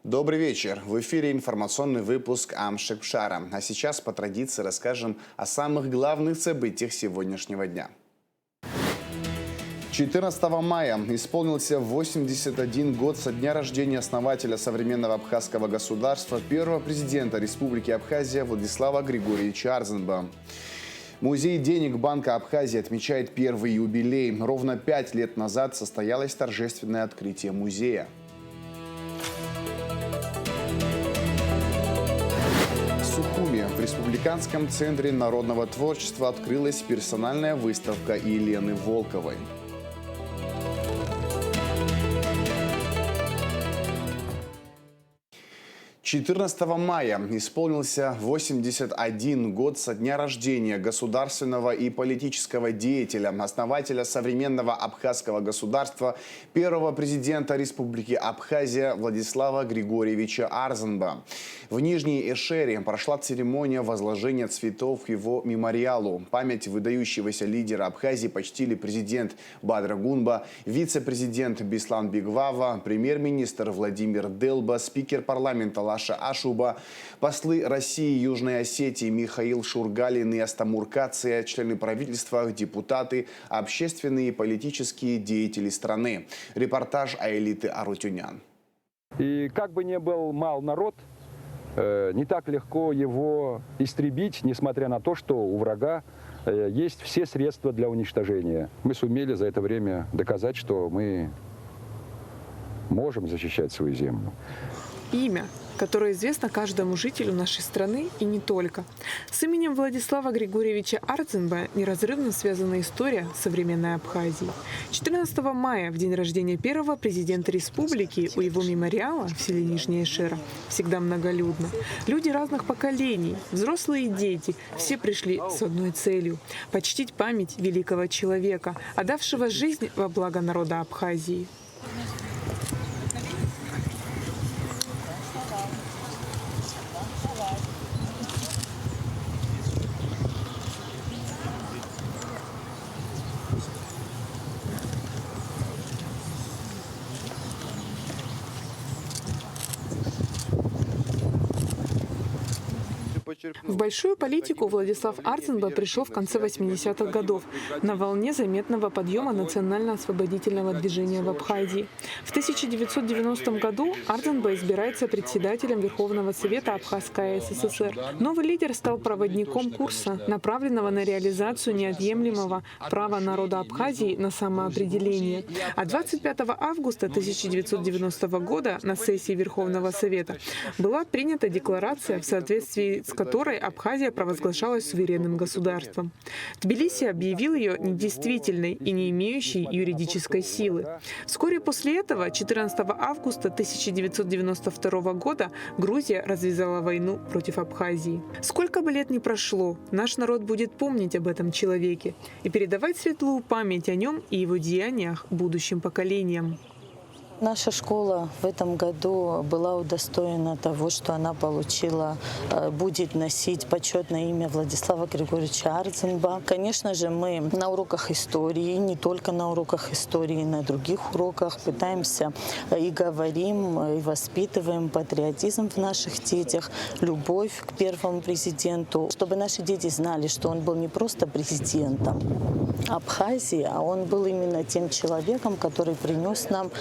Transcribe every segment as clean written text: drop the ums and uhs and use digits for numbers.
Добрый вечер. В эфире информационный выпуск Амшек Пшара. А сейчас по традиции расскажем о самых главных событиях сегодняшнего дня. 14 мая исполнился 81 год со дня рождения основателя современного абхазского государства, первого президента Республики Абхазия Владислава Григорьевича Арзенба. Музей денег Банка Абхазии отмечает первый юбилей. Ровно 5 лет назад состоялось торжественное открытие музея. В Сухуми в Республиканском центре народного творчества открылась персональная выставка Елены Волковой. «14 мая исполнился 81 год со дня рождения государственного и политического деятеля, основателя современного абхазского государства, первого президента Республики Абхазия Владислава Григорьевича Арзенба. В Нижней Эшере прошла церемония возложения цветов к его мемориалу. Память выдающегося лидера Абхазии почтили президент Бадра Гунба, вице-президент Беслан Бигвава, премьер-министр Владимир Делба, спикер парламента Лаша Ашуба, послы России и Южной Осетии Михаил Шургалин и Астамур Кация, члены правительства, депутаты, общественные и политические деятели страны. Репортаж Аэлиты Арутюнян. И как бы ни был мал народ, не так легко его истребить, несмотря на то, что у врага есть все средства для уничтожения. Мы сумели за это время доказать, что мы можем защищать свою землю. Имя, которое известно каждому жителю нашей страны и не только. С именем Владислава Григорьевича Арзенба неразрывно связана история современной Абхазии. 14 мая, в день рождения первого президента республики, у его мемориала в селе Нижняя Эшера всегда многолюдно. Люди разных поколений, взрослые и дети, все пришли с одной целью – почтить память великого человека, отдавшего жизнь во благо народа Абхазии. В большую политику Владислав Арзенба пришел в конце 80-х годов на волне заметного подъема национально-освободительного движения в Абхазии. В 1990 году Арзенба избирается председателем Верховного Совета Абхазской ССР. Новый лидер стал проводником курса, направленного на реализацию неотъемлемого права народа Абхазии на самоопределение. А 25 августа 1990 года на сессии Верховного Совета была принята декларация, в соответствии с которой Абхазия провозглашалась суверенным государством. Тбилиси объявил ее недействительной и не имеющей юридической силы. Вскоре после этого, 14 августа 1992 года, Грузия развязала войну против Абхазии. Сколько бы лет ни прошло, наш народ будет помнить об этом человеке и передавать светлую память о нем и его деяниях будущим поколениям. Наша школа в этом году была удостоена того, что она получила, будет носить почетное имя Владислава Григорьевича Арзенба. Конечно же, мы на уроках истории, не только на уроках истории, на других уроках пытаемся и говорим, и воспитываем патриотизм в наших детях, любовь к первому президенту, чтобы наши дети знали, что он был не просто президентом Абхазии, а он был именно тем человеком, который принес нам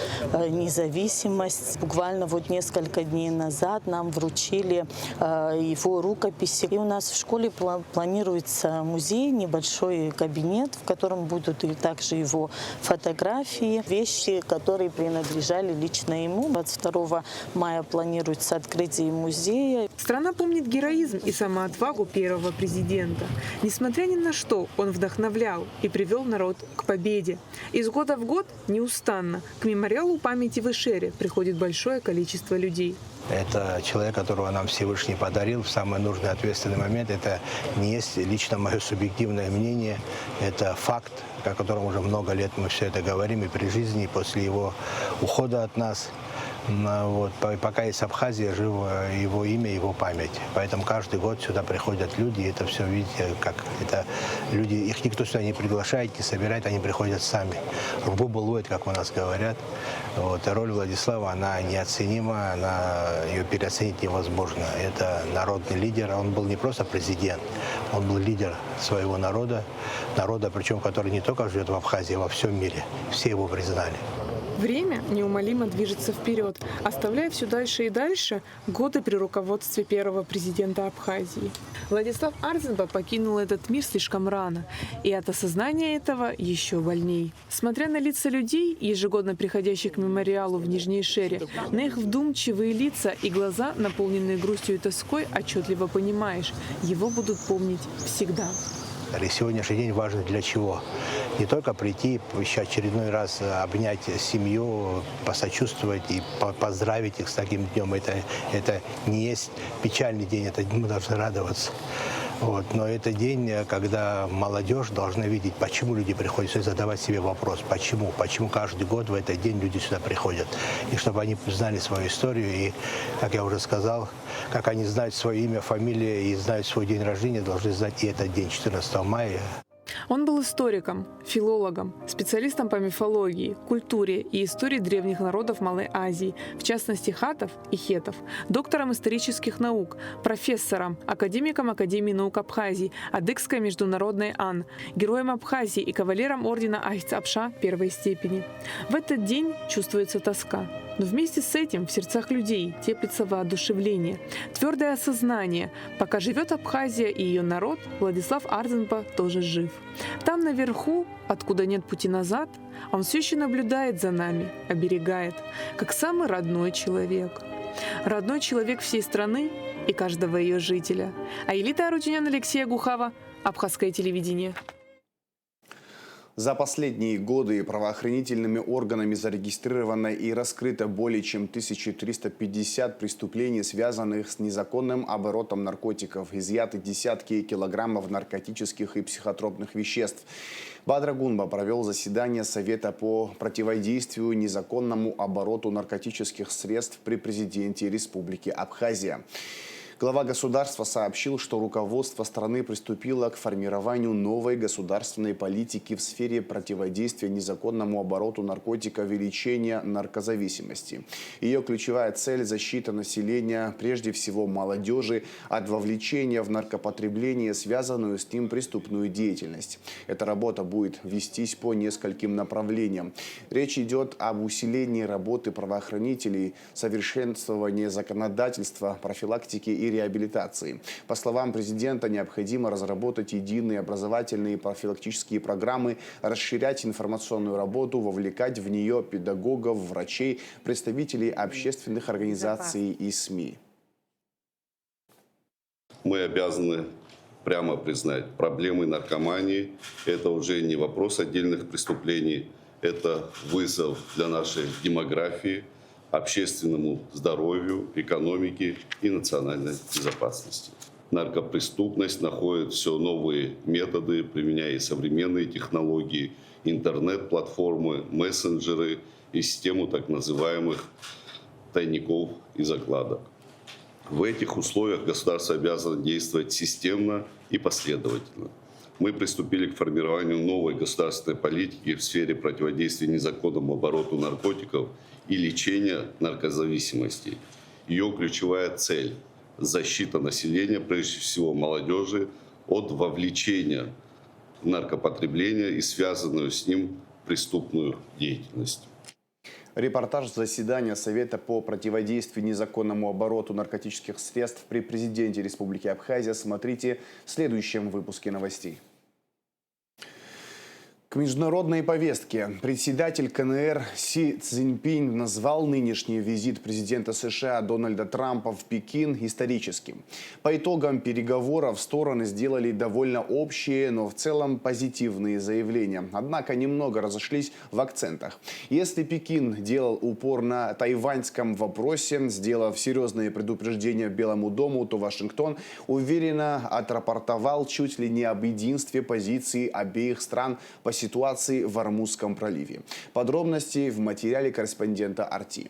независимость. Буквально вот несколько дней назад нам вручили его рукописи. И у нас в школе планируется музей, небольшой кабинет, в котором будут и также его фотографии, вещи, которые принадлежали лично ему. 22 мая планируется открытие музея. Страна помнит героизм и самоотвагу первого президента. Несмотря ни на что, он вдохновлял и привел народ к победе. Из года в год неустанно к мемориалу памяти в Эшере приходит большое количество людей. Это человек, которого нам Всевышний подарил в самый нужный, ответственный момент. Это не есть лично мое субъективное мнение, это факт, о котором уже много лет мы все это говорим и при жизни, и после его ухода от нас. Вот. Пока есть Абхазия, живо его имя, его память. Поэтому каждый год сюда приходят люди, и это все, видите, как это люди, их никто сюда не приглашает, не собирает, они приходят сами. Рубу ловит, как у нас говорят. Вот. И роль Владислава, она неоценима, ее переоценить невозможно. Это народный лидер, он был не просто президент, он был лидер своего народа, причем который не только живет в Абхазии, а во всем мире. Все его признали. Время неумолимо движется вперед, оставляя все дальше и дальше годы при руководстве первого президента Абхазии. Владислав Арзенба покинул этот мир слишком рано, и от осознания этого еще больней. Смотря на лица людей, ежегодно приходящих к мемориалу в Нижней Шере, на их вдумчивые лица и глаза, наполненные грустью и тоской, отчетливо понимаешь, его будут помнить всегда. И сегодняшний день важен для чего? Не только прийти, еще очередной раз обнять семью, посочувствовать и поздравить их с таким днем. Это не есть печальный день, это мы должны радоваться. Вот. Но это день, когда молодежь должна видеть, почему люди приходят, и задавать себе вопрос, почему каждый год в этот день люди сюда приходят. И чтобы они знали свою историю, и, как я уже сказал, как они знают свое имя, фамилию и знают свой день рождения, должны знать и этот день, 14 мая. Он был историком, филологом, специалистом по мифологии, культуре и истории древних народов Малой Азии, в частности хаттов и хетов, доктором исторических наук, профессором, академиком Академии наук Абхазии, Адыгской международной АН, героем Абхазии и кавалером ордена Ахтябша первой степени. В этот день чувствуется тоска. Но вместе с этим в сердцах людей теплится воодушевление, твердое осознание. Пока живет Абхазия и ее народ, Владислав Арзенба тоже жив. Там наверху, откуда нет пути назад, он все еще наблюдает за нами, оберегает, как самый родной человек. Родной человек всей страны и каждого ее жителя. Аэлита Арутюнян, Алексея Гухава, Абхазское телевидение. За последние годы правоохранительными органами зарегистрировано и раскрыто более чем 1350 преступлений, связанных с незаконным оборотом наркотиков. Изъяты десятки килограммов наркотических и психотропных веществ. Бадра Гунба провел заседание Совета по противодействию незаконному обороту наркотических средств при президенте Республики Абхазия. Глава государства сообщил, что руководство страны приступило к формированию новой государственной политики в сфере противодействия незаконному обороту наркотиков и лечения наркозависимости. Ее ключевая цель – защита населения, прежде всего молодежи, от вовлечения в наркопотребление, связанную с ним преступную деятельность. Эта работа будет вестись по нескольким направлениям. Речь идет об усилении работы правоохранителей, совершенствовании законодательства, профилактике и реабилитации. По словам президента, необходимо разработать единые образовательные и профилактические программы, расширять информационную работу, вовлекать в нее педагогов, врачей, представителей общественных организаций и СМИ. Мы обязаны прямо признать, проблемы наркомании – это уже не вопрос отдельных преступлений, это вызов для нашей демографии, общественному здоровью, экономике и национальной безопасности. Наркопреступность находит все новые методы, применяя современные технологии, интернет-платформы, мессенджеры и систему так называемых тайников и закладок. В этих условиях государство обязано действовать системно и последовательно. Мы приступили к формированию новой государственной политики в сфере противодействия незаконному обороту наркотиков и лечения наркозависимости. Ее ключевая цель – защита населения, прежде всего молодежи, от вовлечения в наркопотребление и связанную с ним преступную деятельность. Репортаж заседания Совета по противодействию незаконному обороту наркотических средств при президенте Республики Абхазия смотрите в следующем выпуске новостей. К международной повестке. Председатель КНР Си Цзиньпинь назвал нынешний визит президента США Дональда Трампа в Пекин историческим. По итогам переговоров стороны сделали довольно общие, но в целом позитивные заявления. Однако немного разошлись в акцентах. Если Пекин делал упор на тайваньском вопросе, сделав серьезные предупреждения Белому дому, то Вашингтон уверенно отрапортовал чуть ли не об единстве позиций обеих стран по ситуации в Ормузском проливе. Подробности в материале корреспондента RT.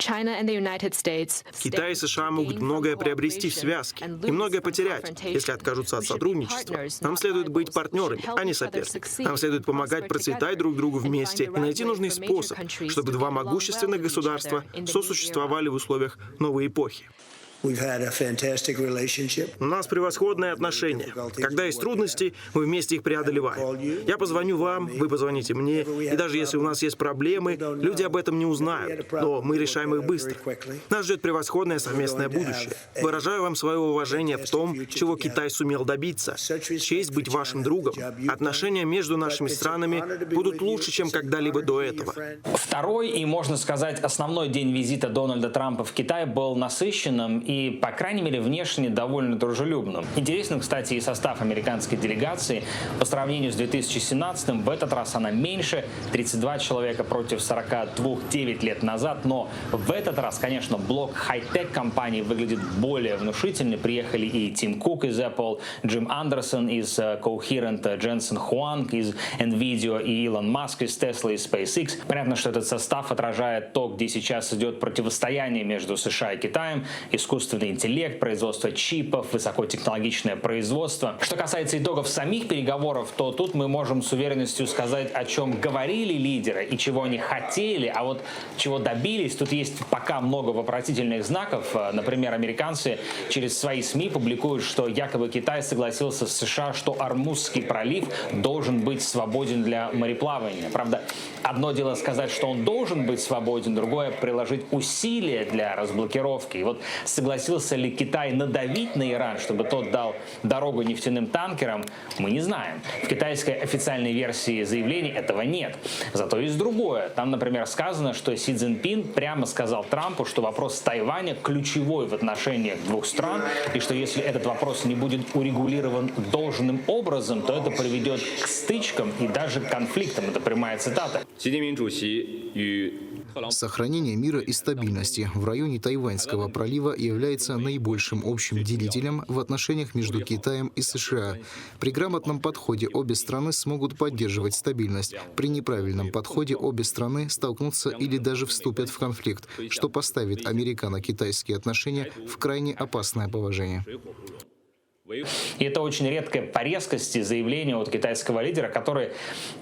Китай и США могут многое приобрести в связке и многое потерять, если откажутся от сотрудничества. Нам следует быть партнерами, а не соперниками. Нам следует помогать процветать друг другу вместе и найти нужный способ, чтобы два могущественных государства сосуществовали в условиях новой эпохи. У нас превосходные отношения. Когда есть трудности, мы вместе их преодолеваем. Я позвоню вам, вы позвоните мне, и даже если у нас есть проблемы, люди об этом не узнают, но мы решаем их быстро. Нас ждет превосходное совместное будущее. Выражаю вам свое уважение в том, чего Китай сумел добиться. Честь быть вашим другом. Отношения между нашими странами будут лучше, чем когда-либо до этого. Второй и, можно сказать, основной день визита Дональда Трампа в Китай был насыщенным и, по крайней мере, внешне довольно дружелюбным. Интересным, кстати, и состав американской делегации. По сравнению с 2017-м, в этот раз она меньше, 32 человека против 42 9 лет назад. Но в этот раз, конечно, блок хай-тек компаний выглядит более внушительно. Приехали и Тим Кук из Apple, Джим Андерсон из Coherent, Дженсен Хуанг из NVIDIA и Илон Маск из Tesla и SpaceX. Понятно, что этот состав отражает то, где сейчас идет противостояние между США и Китаем. Искусственный интеллект, производство чипов, высокотехнологичное производство. Что касается итогов самих переговоров, то тут мы можем с уверенностью сказать, о чем говорили лидеры и чего они хотели, а вот чего добились. Тут есть пока много вопросительных знаков. Например, американцы через свои СМИ публикуют, что якобы Китай согласился с США, что Ормузский пролив должен быть свободен для мореплавания. Правда, одно дело сказать, что он должен быть свободен, другое — приложить усилия для разблокировки. И вот согласился ли Китай надавить на Иран, чтобы тот дал дорогу нефтяным танкерам, мы не знаем. В китайской официальной версии заявлений этого нет. Зато есть другое. Там, например, сказано, что Си Цзиньпин прямо сказал Трампу, что вопрос Тайваня ключевой в отношениях двух стран, и что если этот вопрос не будет урегулирован должным образом, то это приведет к стычкам и даже к конфликтам. Это прямая цитата. Сохранение мира и стабильности в районе Тайваньского пролива является наибольшим общим делителем в отношениях между Китаем и США. При грамотном подходе обе страны смогут поддерживать стабильность. При неправильном подходе обе страны столкнутся или даже вступят в конфликт, что поставит американо-китайские отношения в крайне опасное положение. И это очень редкое по резкости заявление от китайского лидера, который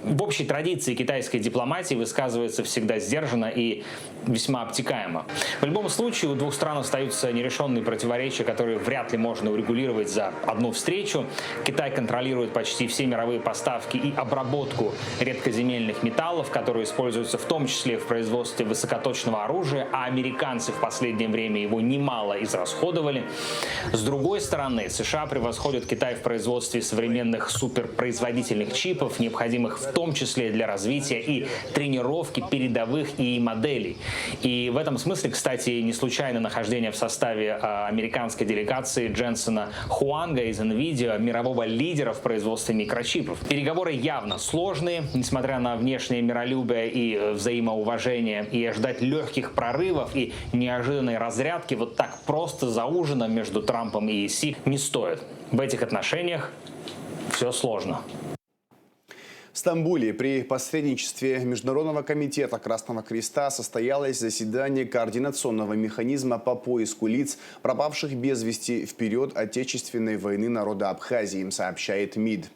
в общей традиции китайской дипломатии высказывается всегда сдержанно и весьма обтекаемо. В любом случае у двух стран остаются нерешенные противоречия, которые вряд ли можно урегулировать за одну встречу. Китай контролирует почти все мировые поставки и обработку редкоземельных металлов, которые используются в том числе в производстве высокоточного оружия, а американцы в последнее время его немало израсходовали. С другой стороны, США превосходят Китай в производстве современных суперпроизводительных чипов, необходимых в том числе для развития и тренировки передовых ИИ моделей. И в этом смысле, кстати, не случайно нахождение в составе американской делегации Дженсена Хуанга из NVIDIA, мирового лидера в производстве микрочипов. Переговоры явно сложные, несмотря на внешнее миролюбие и взаимоуважение, и ожидать легких прорывов и неожиданной разрядки вот так просто за ужином между Трампом и Си не стоит. В этих отношениях все сложно. В Стамбуле при посредничестве Международного комитета Красного Креста состоялось заседание координационного механизма по поиску лиц, пропавших без вести в период Отечественной войны народа Абхазии, сообщает МИД.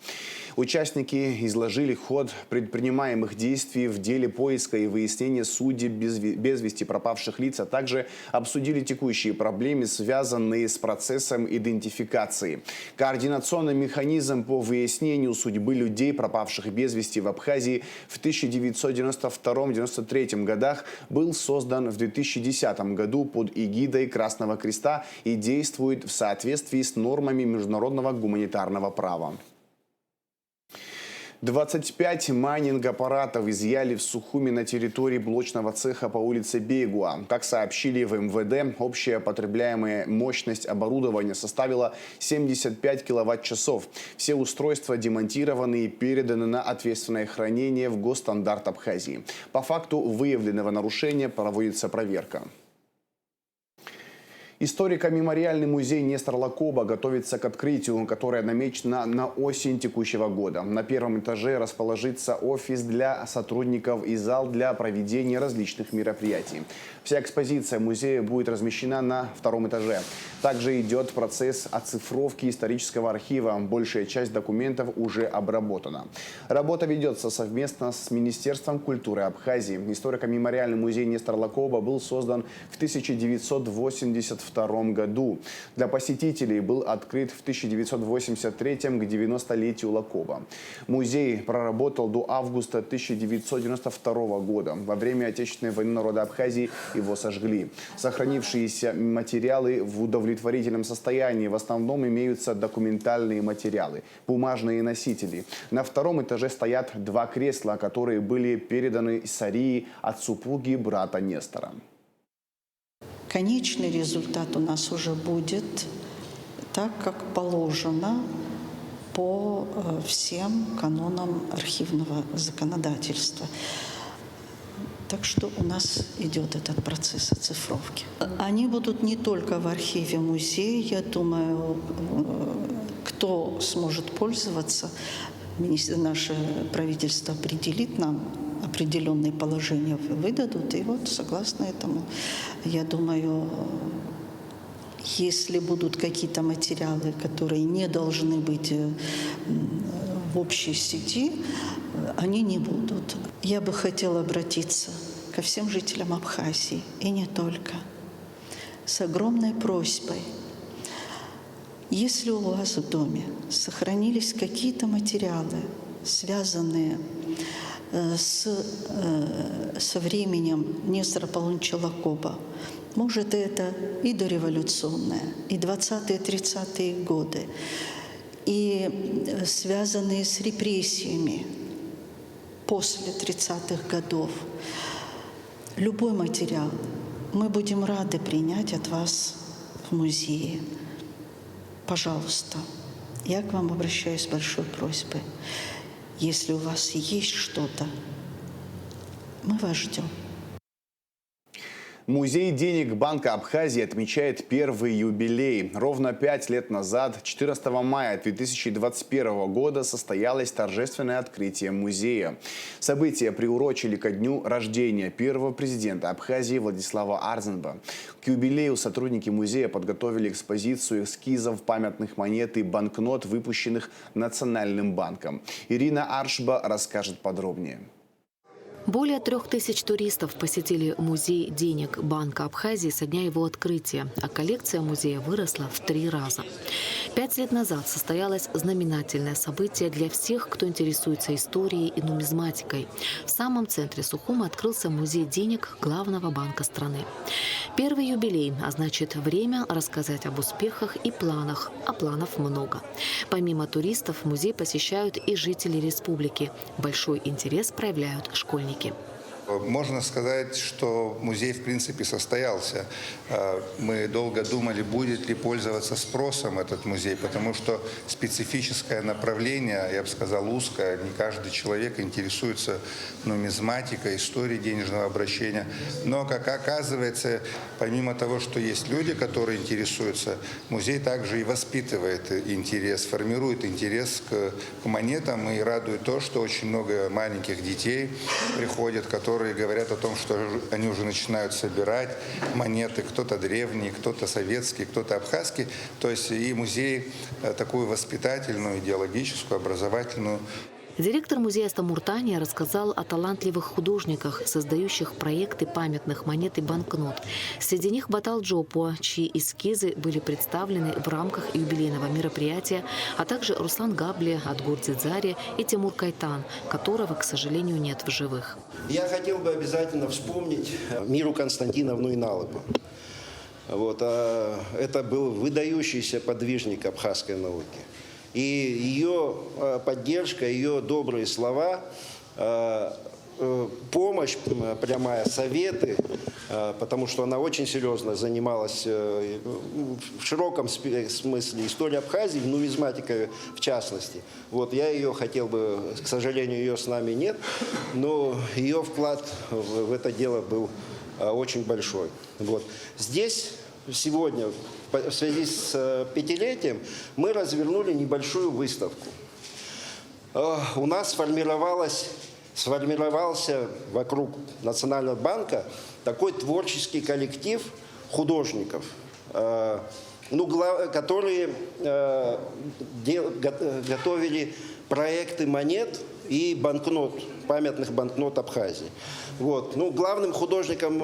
Участники изложили ход предпринимаемых действий в деле поиска и выяснения судеб без вести пропавших лиц, а также обсудили текущие проблемы, связанные с процессом идентификации. Координационный механизм по выяснению судьбы людей, пропавших без вести в Абхазии в 1992-1993 годах, был создан в 2010 году под эгидой Красного Креста и действует в соответствии с нормами международного гуманитарного права. 25 майнинг-аппаратов изъяли в Сухуми на территории блочного цеха по улице Бейгуа. Как сообщили в МВД, общая потребляемая мощность оборудования составила 75 киловатт-часов. Все устройства демонтированы и переданы на ответственное хранение в Госстандарт Абхазии. По факту выявленного нарушения проводится проверка. Историко-мемориальный музей Нестора Лакоба готовится к открытию, которое намечено на осень текущего года. На первом этаже расположится офис для сотрудников и зал для проведения различных мероприятий. Вся экспозиция музея будет размещена на втором этаже. Также идет процесс оцифровки исторического архива. Большая часть документов уже обработана. Работа ведется совместно с Министерством культуры Абхазии. Историко-мемориальный музей Нестора Лакоба был создан в 1982 году. Для посетителей был открыт в 1983 к 90-летию Лакоба. Музей проработал до августа 1992 года. Во время Отечественной войны народа Абхазии его сожгли. Сохранившиеся материалы в удовлетворительном состоянии. В основном имеются документальные материалы, бумажные носители. На втором этаже стоят два кресла, которые были переданы Сарии от супруги брата Нестора. Конечный результат у нас уже будет так, как положено по всем канонам архивного законодательства. Так что у нас идет этот процесс оцифровки. Они будут не только в архиве музея, я думаю, кто сможет пользоваться, наше правительство определит нам определенные положения, выдадут. И вот согласно этому, я думаю, если будут какие-то материалы, которые не должны быть в общей сети, они не будут. Я бы хотела обратиться ко всем жителям Абхазии, и не только, с огромной просьбой. Если у вас в доме сохранились какие-то материалы, связанные со временем Нестора Павловича Лакоба, может, это и дореволюционное, и 20-е, 30-е годы, и связанные с репрессиями после 30-х годов. Любой материал мы будем рады принять от вас в музее. Пожалуйста, я к вам обращаюсь с большой просьбой. Если у вас есть что-то, мы вас ждем. Музей денег Банка Абхазии отмечает первый юбилей. Ровно 5 лет назад, 14 мая 2021 года, состоялось торжественное открытие музея. Событие приурочили ко дню рождения первого президента Абхазии Владислава Арзенба. К юбилею сотрудники музея подготовили экспозицию эскизов памятных монет и банкнот, выпущенных Национальным банком. Ирина Аршба расскажет подробнее. Более 3000 туристов посетили музей денег Банка Абхазии со дня его открытия, а коллекция музея выросла в 3 раза. 5 лет назад состоялось знаменательное событие для всех, кто интересуется историей и нумизматикой. В самом центре Сухума открылся музей денег главного банка страны. Первый юбилей, а значит время рассказать об успехах и планах, а планов много. Помимо туристов, музей посещают и жители республики. Большой интерес проявляют школьники. Можно сказать, что музей в принципе состоялся. Мы долго думали, будет ли пользоваться спросом этот музей, потому что специфическое направление, я бы сказал, узкое. Не каждый человек интересуется нумизматикой, историей денежного обращения. Но, как оказывается, помимо того, что есть люди, которые интересуются, музей также и воспитывает интерес, формирует интерес к монетам, и радует то, что очень много маленьких детей приходят, которые говорят о том, что они уже начинают собирать монеты, кто-то древние, кто-то советские, кто-то абхазские. То есть и музей такую воспитательную, идеологическую, образовательную. Директор музея Стамуртания рассказал о талантливых художниках, создающих проекты памятных монет и банкнот. Среди них Батал Джопо, чьи эскизы были представлены в рамках юбилейного мероприятия, а также Руслан Габли, Адгур Дзидзари и Тимур Кайтан, которого, к сожалению, нет в живых. Я хотел бы обязательно вспомнить Миру Константиновну Иналову. Это был выдающийся подвижник абхазской науки. И ее поддержка, ее добрые слова, помощь прямая, советы, потому что она очень серьезно занималась в широком смысле историей Абхазии, нумизматикой в частности. Я ее хотел бы, к сожалению, ее с нами нет, но ее вклад в это дело был очень большой. Здесь сегодня, в связи с 5-летием, мы развернули небольшую выставку. У нас сформировался вокруг Национального банка такой творческий коллектив художников, которые готовили проекты монет и банкнот, памятных банкнот Абхазии. Вот. Главным художником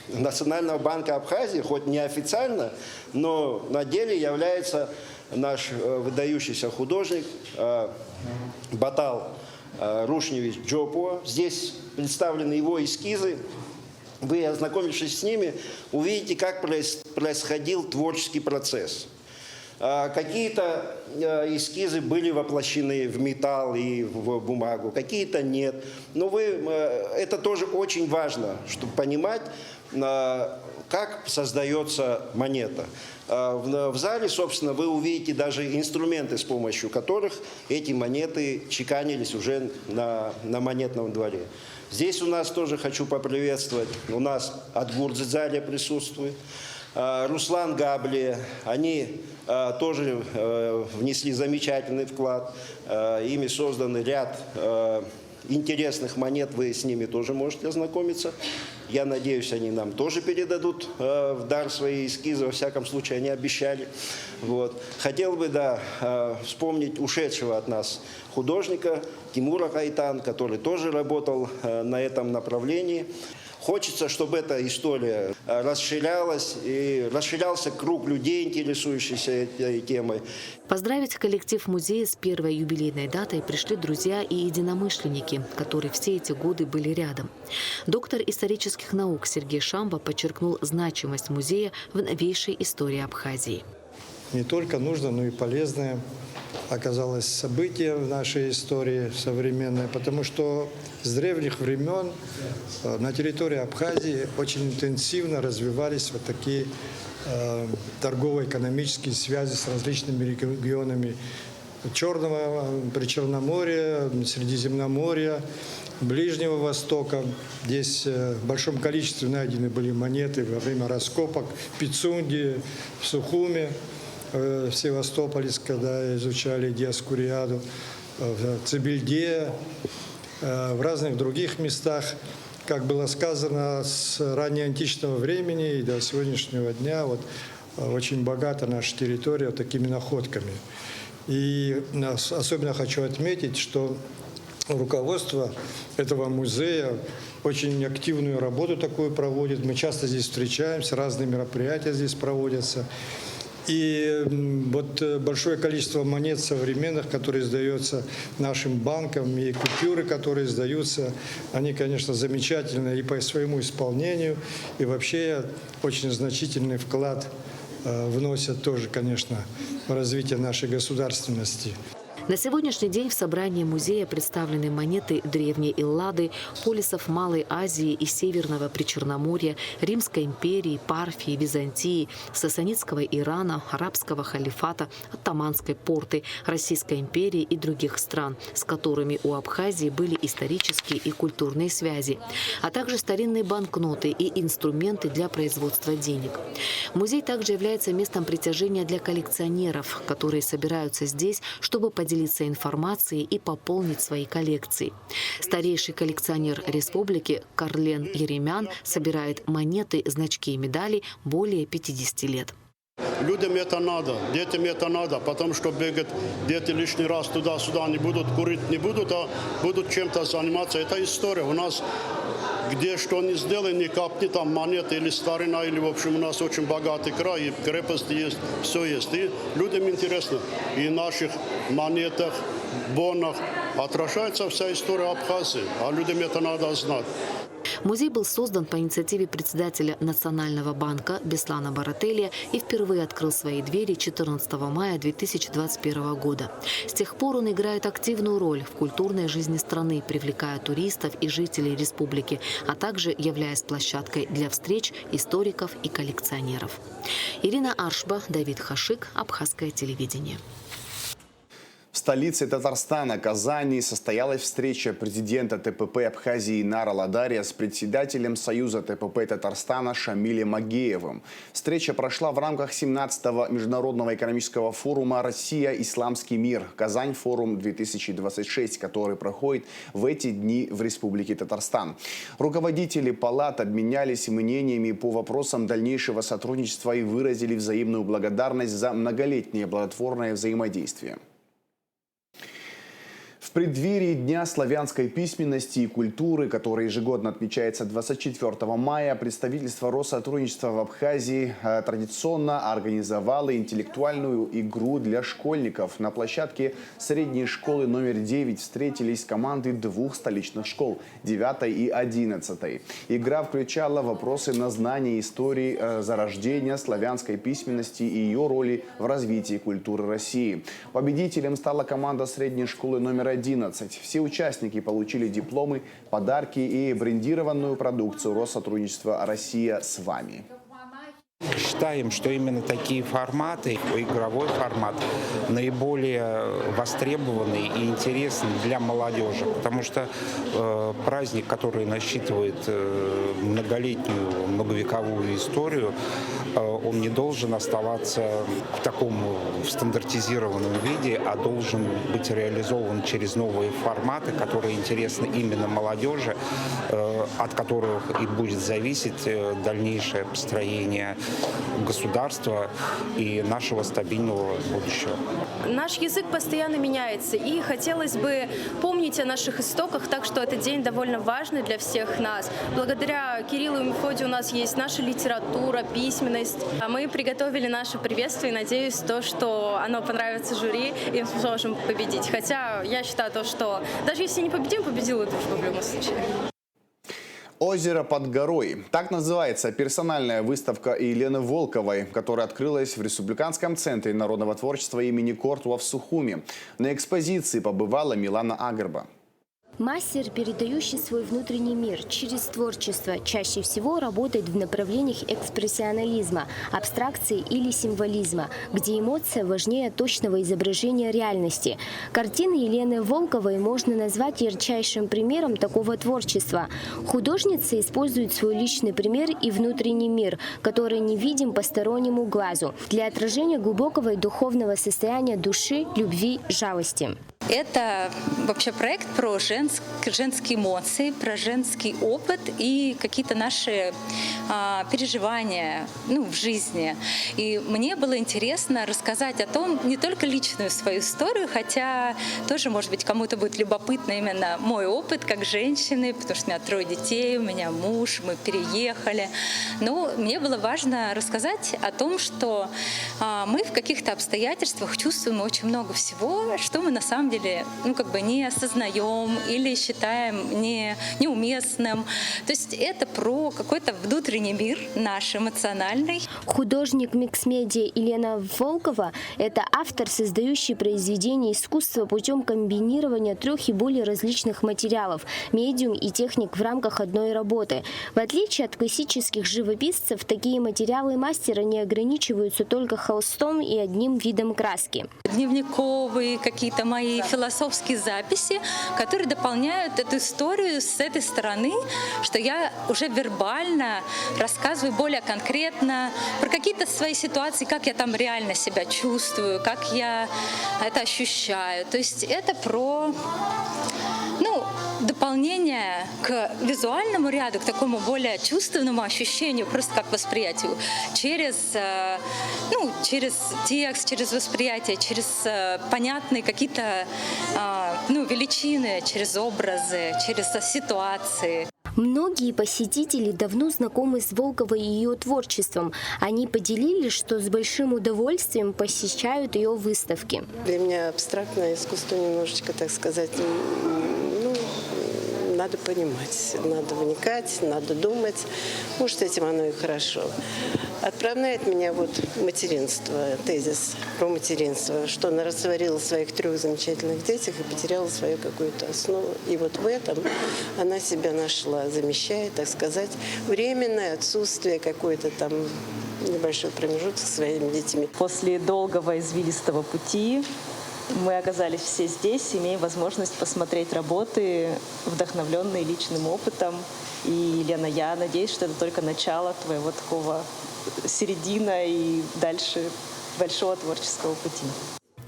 Национального банка Абхазии, хоть неофициально, но на деле является наш выдающийся художник Батал Рушневич Джопуа. Здесь представлены его эскизы. Вы, ознакомившись с ними, увидите, как происходил творческий процесс. Какие-то эскизы были воплощены в металл и в бумагу, какие-то нет. Но это тоже очень важно, чтобы понимать, как создается монета. В зале, собственно, вы увидите даже инструменты, с помощью которых эти монеты чеканились уже на монетном дворе. Здесь у нас тоже хочу поприветствовать, у нас Адгур Дзидзалия присутствует, Руслан Габли, они тоже внесли замечательный вклад, ими создан ряд интересных монет, вы с ними тоже можете ознакомиться. Я надеюсь, они нам тоже передадут в дар свои эскизы, во всяком случае, они обещали. Вот. Хотел бы, вспомнить ушедшего от нас художника Тимура Кайтан, который тоже работал на этом направлении. Хочется, чтобы эта история расширялась и расширялся круг людей, интересующихся этой темой. Поздравить коллектив музея с первой юбилейной датой пришли друзья и единомышленники, которые все эти годы были рядом. Доктор исторических наук Сергей Шамба подчеркнул значимость музея в новейшей истории Абхазии. Не только нужно, но и полезное оказалось событие в нашей истории современной, потому что с древних времен на территории Абхазии очень интенсивно развивались вот такие торгово-экономические связи с различными регионами Причерноморья, Средиземноморья, Ближнего Востока. Здесь в большом количестве найдены были монеты во время раскопок в Пицунде, в Сухуме, в Севастополе, когда изучали Диоскуриаду, в Цибильде, в разных других местах. Как было сказано, с раннеантичного времени и до сегодняшнего дня очень богата наша территория такими находками. И особенно хочу отметить, что руководство этого музея очень активную работу такую проводит. Мы часто здесь встречаемся, разные мероприятия здесь проводятся. И большое количество монет современных, которые издаются нашим банком, и купюры, которые издаются, они, конечно, замечательны и по своему исполнению, и вообще очень значительный вклад вносят тоже, конечно, в развитие нашей государственности. На сегодняшний день в собрании музея представлены монеты древней Эллады, полисов Малой Азии и Северного Причерноморья, Римской империи, Парфии, Византии, Сасанидского Ирана, Арабского халифата, Оттоманской порты, Российской империи и других стран, с которыми у Абхазии были исторические и культурные связи, а также старинные банкноты и инструменты для производства денег. Музей также является местом притяжения для коллекционеров, которые собираются здесь, чтобы поделиться информацией и пополнить свои коллекции. Старейший коллекционер республики Карлен Еремян собирает монеты, значки и медали более 50 лет. Людям это надо, детям это надо, потому что бегать дети лишний раз туда-сюда не будут, курить не будут, а будут чем-то заниматься. Это история. У нас где что ни сделай, ни капни, там монеты или старина, или, в общем, у нас очень богатый край, и крепости есть, все есть. И людям интересно. И в наших монетах, бонах отражается вся история Абхазии, а людям это надо знать. Музей был создан по инициативе председателя Национального банка Беслана Барателия и впервые открыл свои двери 14 мая 2021 года. С тех пор он играет активную роль в культурной жизни страны, привлекая туристов и жителей республики, а также являясь площадкой для встреч историков и коллекционеров. Ирина Аршба, Давид Хашик, Абхазское телевидение. В столице Татарстана, Казани, состоялась встреча президента ТПП Абхазии Инара Ладария с председателем Союза ТПП Татарстана Шамилем Агеевым. Встреча прошла в рамках 17-го Международного экономического форума «Россия. Исламский мир. Казань. Форум-2026», который проходит в эти дни в Республике Татарстан. Руководители палат обменялись мнениями по вопросам дальнейшего сотрудничества и выразили взаимную благодарность за многолетнее плодотворное взаимодействие. В преддверии Дня славянской письменности и культуры, который ежегодно отмечается 24 мая, представительство Россотрудничества в Абхазии традиционно организовало интеллектуальную игру для школьников. На площадке средней школы номер 9 встретились команды двух столичных школ – 9 и 11. Игра включала вопросы на знание истории зарождения славянской письменности и ее роли в развитии культуры России. Победителем стала команда средней школы номер 11. Все участники получили дипломы, подарки и брендированную продукцию Россотрудничества «Россия с вами». Считаем, что именно такие форматы, игровой формат, наиболее востребованный и интересный для молодежи, потому что праздник, который насчитывает многолетнюю, многовековую историю, он не должен оставаться в таком стандартизированном виде, а должен быть реализован через новые форматы, которые интересны именно молодежи, от которых и будет зависеть дальнейшее построение государства и нашего стабильного будущего. Наш язык постоянно меняется, и хотелось бы помнить о наших истоках, так что этот день довольно важный для всех нас. Благодаря Кириллу и Мефодию у нас есть наша литература, письменность. Мы приготовили наше приветствие и надеюсь, что оно понравится жюри и мы сможем победить. Хотя я считаю, что даже если не победим, победила дружба в любом случае. «Озеро под горой». Так называется персональная выставка Елены Волковой, которая открылась в Республиканском центре народного творчества имени Кортуа в Сухуми. На экспозиции побывала Милана Агерба. Мастер, передающий свой внутренний мир через творчество, чаще всего работает в направлениях экспрессионализма, абстракции или символизма, где эмоция важнее точного изображения реальности. Картины Елены Волковой можно назвать ярчайшим примером такого творчества. Художница использует свой личный пример и внутренний мир, который не видим постороннему глазу, для отражения глубокого и духовного состояния души, любви, жалости. Это вообще проект про женские эмоции, про женский опыт и какие-то наши переживания в жизни. И мне было интересно рассказать о том, не только личную свою историю, хотя тоже, может быть, кому-то будет любопытно именно мой опыт как женщины, потому что у меня 3 детей, у меня муж, мы переехали. Но мне было важно рассказать о том, что мы в каких-то обстоятельствах чувствуем очень много всего, что мы на самом деле не осознаем или считаем неуместным. То есть это про какой-то внутренний мир наш, эмоциональный. Художник микс-медиа Елена Волкова – это автор, создающий произведения искусства путем комбинирования 3 и более различных материалов, медиум и техник в рамках одной работы. В отличие от классических живописцев, такие материалы мастера не ограничиваются только холстом и одним видом краски. Дневниковые какие-то мои философские записи, которые дополняют эту историю с этой стороны, что я уже вербально рассказываю более конкретно про какие-то свои ситуации, как я там реально себя чувствую, как я это ощущаю. То есть это про дополнение к визуальному ряду, к такому более чувственному ощущению, просто как восприятию, через текст, через восприятие, через понятные какие-то величины, через образы, через ситуации. Многие посетители давно знакомы с Волковой и ее творчеством. Они поделились, что с большим удовольствием посещают ее выставки. Для меня абстрактное искусство немножечко, так сказать, надо понимать, надо вникать, надо думать. Может, этим оно и хорошо. Отправляет меня материнство, тезис про материнство, что она растворила своих 3 замечательных детях и потеряла свою какую-то основу. И в этом она себя нашла, замещая, так сказать, временное отсутствие какой-то там небольшой промежуток со своими детьми. После долгого извилистого пути Мы оказались все здесь, имея возможность посмотреть работы, вдохновленные личным опытом. И, Лена, я надеюсь, что это только начало твоего такого середина и дальше большого творческого пути.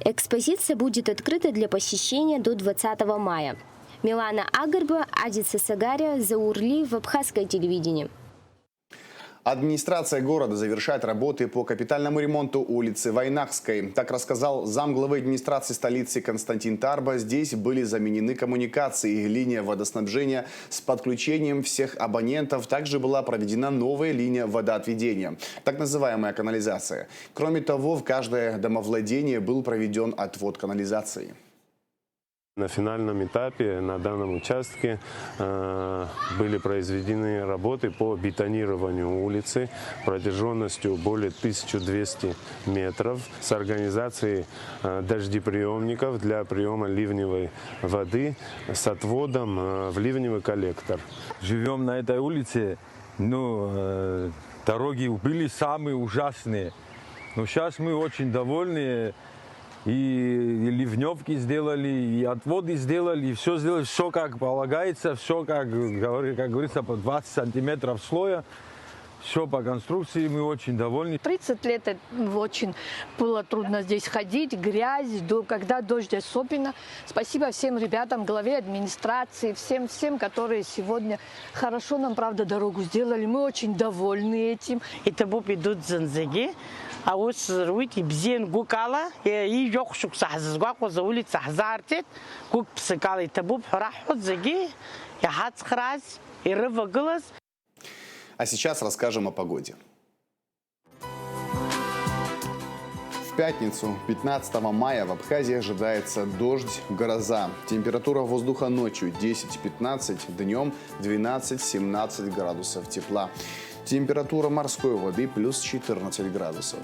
Экспозиция будет открыта для посещения до 20 мая. Милана Агарба, Адиса Сагария, Заурли, в Абхазское телевидение. Администрация города завершает работы по капитальному ремонту улицы Войнахской. Так рассказал замглавы администрации столицы Константин Тарба. Здесь были заменены коммуникации, линия водоснабжения с подключением всех абонентов. Также была проведена новая линия водоотведения, так называемая канализация. Кроме того, в каждое домовладение был проведен отвод канализации. На финальном этапе на данном участке были произведены работы по бетонированию улицы протяженностью более 1200 метров с организацией дождеприемников для приема ливневой воды с отводом в ливневый коллектор. Живем на этой улице, дороги были самые ужасные, но сейчас мы очень довольны. И ливневки сделали, и отводы сделали, и все сделали, все как полагается, все как говорится, по 20 сантиметров слоя. Все по конструкции, мы очень довольны. 30 лет очень было трудно здесь ходить, грязь, когда дождь особенно. Спасибо всем ребятам, главе администрации, всем, которые сегодня хорошо нам, правда, дорогу сделали. Мы очень довольны этим. Это идут занзаги. А вот руки бзен гукала и ёхшук сахзгак за улица хазартит гук псыкал и табуб рахот заги я хацхраз и рываглас. А сейчас расскажем о погоде. В пятницу, 15 мая, в Абхазии ожидается дождь, гроза. Температура воздуха ночью 10-15, днем 12-17 градусов тепла. Температура морской воды плюс 14 градусов.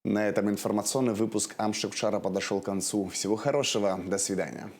На этом информационный выпуск Амшикшара подошел к концу. Всего хорошего, до свидания.